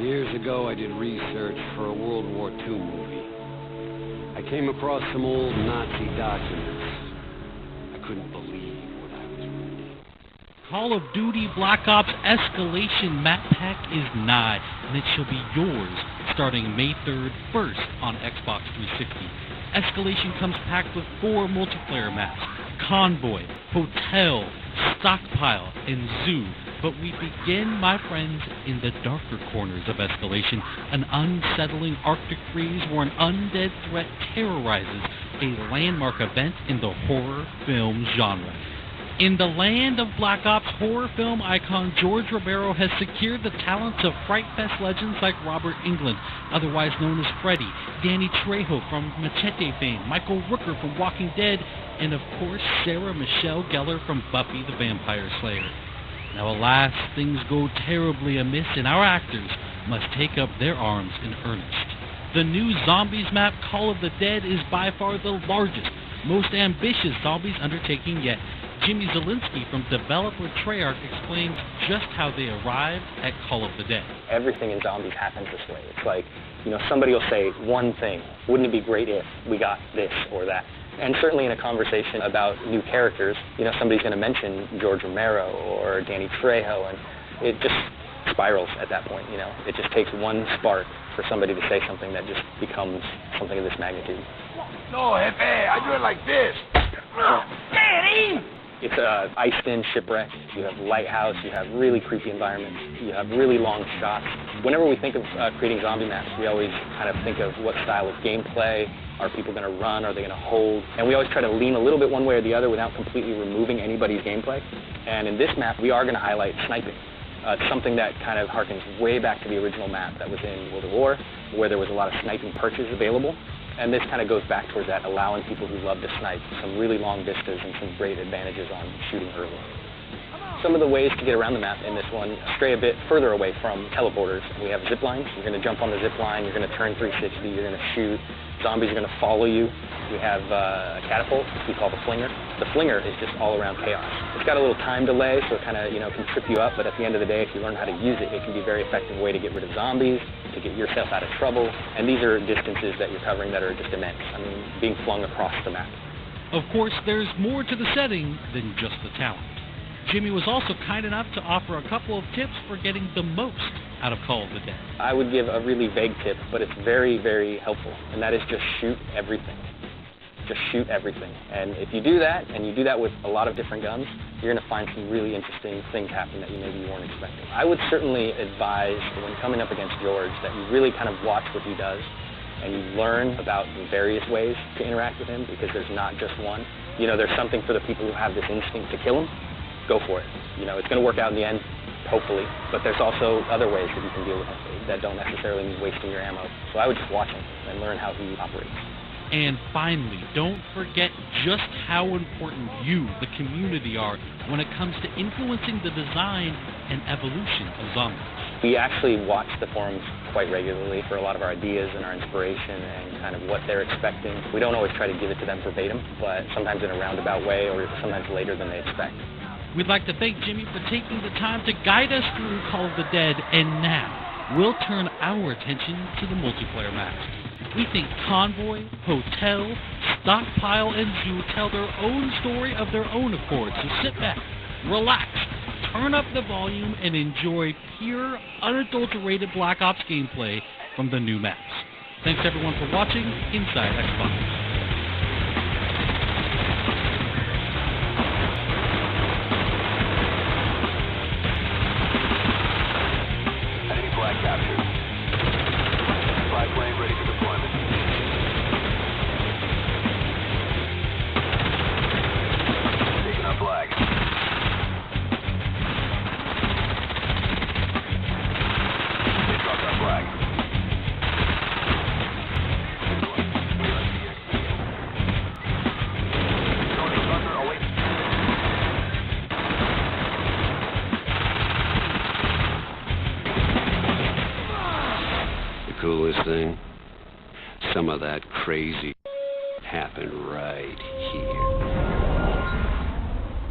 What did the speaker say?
Years ago, I did research for a World War II movie. I came across some old Nazi documents. I couldn't believe what I was reading. Call of Duty Black Ops Escalation map pack is nigh, and it shall be yours starting May 3rd, first on Xbox 360. Escalation comes packed with 4 multiplayer maps: Convoy, Hotel, Stockpile, and Zoo. But we begin, my friends, in the darker corners of Escalation, an unsettling Arctic freeze where an undead threat terrorizes a landmark event in the horror film genre. In the land of Black Ops, horror film icon George Romero has secured the talents of Fright Fest legends like Robert Englund, otherwise known as Freddy, Danny Trejo from Machete fame, Michael Rooker from Walking Dead, and of course Sarah Michelle Gellar from Buffy the Vampire Slayer. Now alas, things go terribly amiss and our actors must take up their arms in earnest. The new Zombies map, Call of the Dead, is by far the largest, most ambitious Zombies undertaking yet. Jimmy Zielinski from developer Treyarch explains just how they arrived at Call of the Dead. Everything in Zombies happens this way. It's like, somebody will say one thing. Wouldn't it be great if we got this or that? And certainly in a conversation about new characters, somebody's going to mention George Romero or Danny Trejo, and it just spirals at that point. It just takes one spark for somebody to say something that just becomes something of this magnitude. No, Jefe, I do it like this. Daddy! It's iced-in shipwreck. You have lighthouse. You have really creepy environments. You have really long shots. Whenever we think of creating zombie maps, we always kind of think of what style of gameplay. Are people going to run? Are they going to hold? And we always try to lean a little bit one way or the other without completely removing anybody's gameplay. And in this map, we are going to highlight sniping. It's something that kind of harkens way back to the original map that was in World at War, where there was a lot of sniping perches available. And this kind of goes back towards that, allowing people who love to snipe some really long vistas and some great advantages on shooting early. Some of the ways to get around the map in this one stray a bit further away from teleporters. We have zip lines. You're going to jump on the zip line. You're going to turn 360. You're going to shoot. Zombies are going to follow you. We have a catapult, we call the flinger. The flinger is just all around chaos. It's got a little time delay, so it kind of, can trip you up, but at the end of the day, if you learn how to use it, it can be a very effective way to get rid of zombies, to get yourself out of trouble, and these are distances that you're covering that are just immense. Being flung across the map. Of course, there's more to the setting than just the talent. Jimmy was also kind enough to offer a couple of tips for getting the most out of Call of the Dead. I would give a really vague tip, but it's very, very helpful, and that is just shoot everything. Just shoot everything. And if you do that, and you do that with a lot of different guns, you're going to find some really interesting things happen that maybe you weren't expecting. I would certainly advise, when coming up against George, that you really kind of watch what he does, and you learn about the various ways to interact with him, because there's not just one. There's something for the people who have this instinct to kill him. Go for it. It's going to work out in the end, hopefully, but there's also other ways that you can deal with it that don't necessarily mean wasting your ammo. So I would just watch him and learn how he operates. And finally, don't forget just how important you, the community, are when it comes to influencing the design and evolution of zombies. We actually watch the forums quite regularly for a lot of our ideas and our inspiration and kind of what they're expecting. We don't always try to give it to them verbatim, but sometimes in a roundabout way or sometimes later than they expect. We'd like to thank Jimmy for taking the time to guide us through Call of the Dead, and now we'll turn our attention to the multiplayer maps. We think Convoy, Hotel, Stockpile, and Zoo tell their own story of their own accord, so sit back, relax, turn up the volume, and enjoy pure, unadulterated Black Ops gameplay from the new maps. Thanks everyone for watching Inside Xbox. Coolest thing, some of that crazy happened right here.